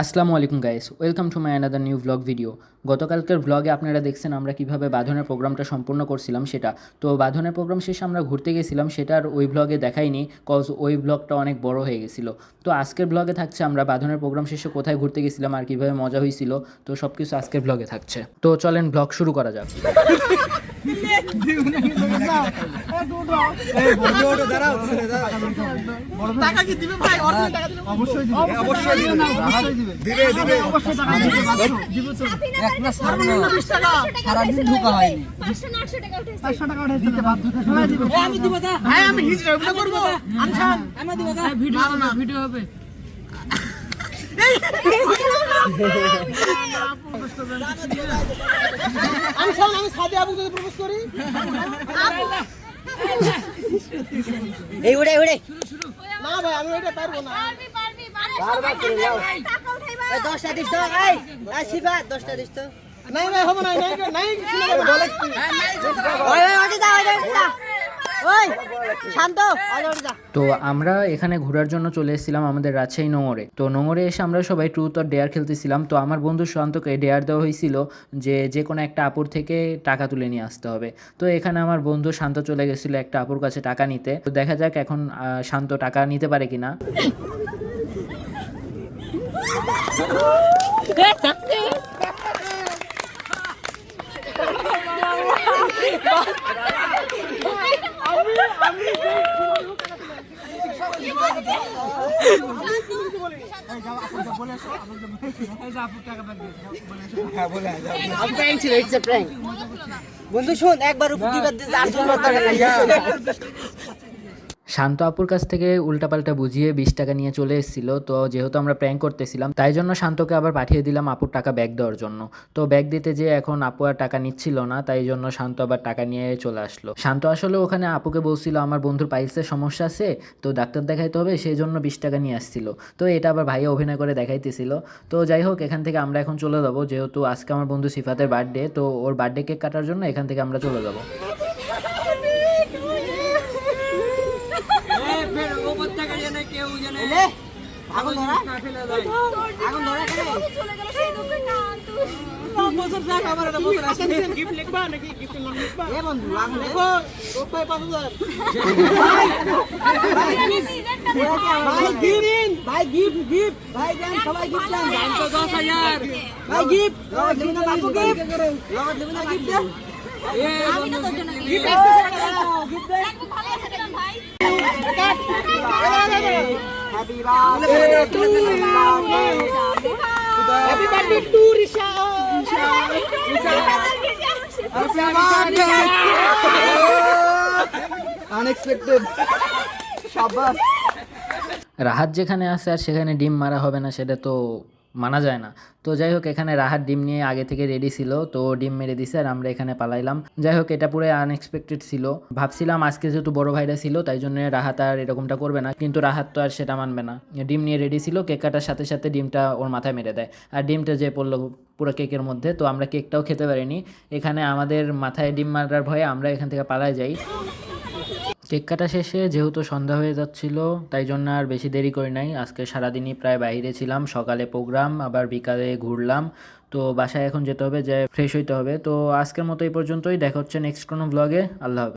আসসালামু আলাইকুম guys, welcome to my another new vlog video. গতকালকের ভ্লগে আপনারা দেখছেন আমরা কিভাবে বাঁধনের প্রোগ্রামটা সম্পূর্ণ করছিলাম সেটা। তো বাঁধনের প্রোগ্রাম শেষে আমরা ঘুরতে গেছিলাম, সেটা আর ওই ভ্লগে দেখাইনি কজ ওই ভ্লগটা অনেক বড় হয়ে গেছিলো। তো আজকের ভ্লগে থাকছে আমরা বাঁধনের প্রোগ্রাম শেষে কোথায় ঘুরতে গেছিলাম আর কীভাবে মজা হয়েছিল, তো সব কিছু আজকের ভ্লগে থাকছে। তো চলেন ভ্লগ শুরু করা যাক। টাকা কি দিবে ভাই? অবশ্যই দিবে, অবশ্যই দিবে, দিবে অবশ্যই টাকা দিবে। এক না সারা 20 টাকা সারা দিন ঢোকা হয়নি। 500 টাকা উঠেছে, 500 টাকা উঠেছে দিতে বাধ্য সবাই দিবে। আমি দিব দা ভাই, আমি হিজড়া ওটা করব। আনসান আমি দিব দা, ভিডিও হবে না, ভিডিও হবে। আনসান আমি সাদে আবু যদি প্রপোজ করি এই উড়ে উড়ে না ভাই, আমি ওইটা পারবো না। পারবি টাকা উঠাইবা 10 টা দিস তো। এই আসিবা 10 টা দিস তো। নাই ভাই হবে না, নাই নাই শুনে বলে ওই ওই যা ওই যা ওই শান্ত ওই যা। তো আমরা এখানে ঘোরার জন্য চলে এসেছিলাম আমাদের রাজশাহী নোঙরে। তো নোঙরে এসে আমরা সবাই ট্রুথ অর ডেয়ার খেলতেছিলাম। তো আমার বন্ধু শান্তকে ডেয়ার দেওয়া হয়েছিল যে কোনো একটা আপুর থেকে টাকা তুলে নিয়ে আসতে হবে। তো এখানে আমার বন্ধু শান্ত চলে গেছিলো একটা আপুর কাছে টাকা নিতে। তো দেখা যাক এখন শান্ত টাকা নিতে পারে কিনা। বন্ধু শোন, একবার শান্ত আপুর কাছ থেকে উল্টাপাল্টা বুঝিয়ে 20 টাকা নিয়ে চলে এসেছিল। তো যেহেতু আমরা প্র্যাঙ্ক করতেছিলাম তাই জন্য শান্তকে আবার পাঠিয়ে দিলাম আপুর টাকা ব্যাক দেওয়ার জন্য। তো ব্যাক দিতে যেয়ে এখন আপু আর টাকা নিচ্ছিল না, তাই জন্য শান্ত আবার টাকা নিয়ে চলে আসলো। শান্ত আসলে ওখানে আপুকে বলছিল আমার বন্ধুর পাইলসের সমস্যা আছে, তো ডাক্তার দেখাইতে হবে, সেই জন্য 20 টাকা নিয়ে আসছিল। তো এটা আবার ভাইয়া অভিনয় করে দেখাইতেছিল। তো যাই হোক, এখান থেকে আমরা এখন চলে যাবো, যেহেতু আজকে আমার বন্ধু সিফাতের বার্থডে। তো ওর বার্থডে কেক কাটার জন্য এখান থেকে আমরা চলে যাবো। আগুন ধরা আগুন ধরা চলে গেল সেই দুঃখে কান তুই বছর যাক আমার একটা বছর আসেন গিফট লিখবা নাকি গিফট নাম লিখবা এ বন্ধু আগুন দেখো ওই 5000 ভাই দিন ভাই গিফট গিফট ভাই দেন সবাই গিফট দেন 10000 ভাই গিফট দিন না বাবু গিফট লাগত দিন না গিফট দে এ আমি তো তোর জন্য গিফট গিফট দে ভালো আছে দিলাম ভাই Happy birthday to you. Happy birthday to Risha. Happy birthday. Unexpected. Shabash. Rahat যেখানে আছে আর সেখানে ডিম মারা হবে না সেটা তো মানা যায় না। তো যাই হোক, এখানে রাহাত ডিম নিয়ে আগে থেকে রেডি ছিল, তো ডিম মেরে দিছে আর আমরা এখানে পালাইলাম। যাই হোক, এটা পুরো আনএক্সপেক্টেড ছিল। ভাবছিলাম আজকে যেহেতু বড় ভাইরা ছিল তাই জন্য রাহাত আর এরকমটা করবে না, কিন্তু রাহাত তো আর সেটা মানবে না। ডিম নিয়ে রেডি ছিল, কেক কাটার সাথে সাথে ডিমটা ওর মাথায় মেরে দেয় আর ডিমটা যে পড়লো পুরো কেকের মধ্যে। তো আমরা কেকটাও খেতে পারিনি। এখানে আমাদের মাথায় ডিম মারার ভয়ে আমরা এখান থেকে পালাই যাই। কেক কাটা শেষে যেহেতু সন্ধ্যা হয়ে যাচ্ছিল তাই জন্য আর বেশি দেরি করি নাই। আজকে সারাদিনই প্রায় বাইরে ছিলাম, সকালে প্রোগ্রাম আবার বিকালে ঘুরলাম। তো বাসায় এখন যেতে হবে, যে ফ্রেশ হইতে হবে। তো আজকের মতো এই পর্যন্তই, দেখা হচ্ছে নেক্সট কোনো ব্লগে। আল্লাহ হাফেজ।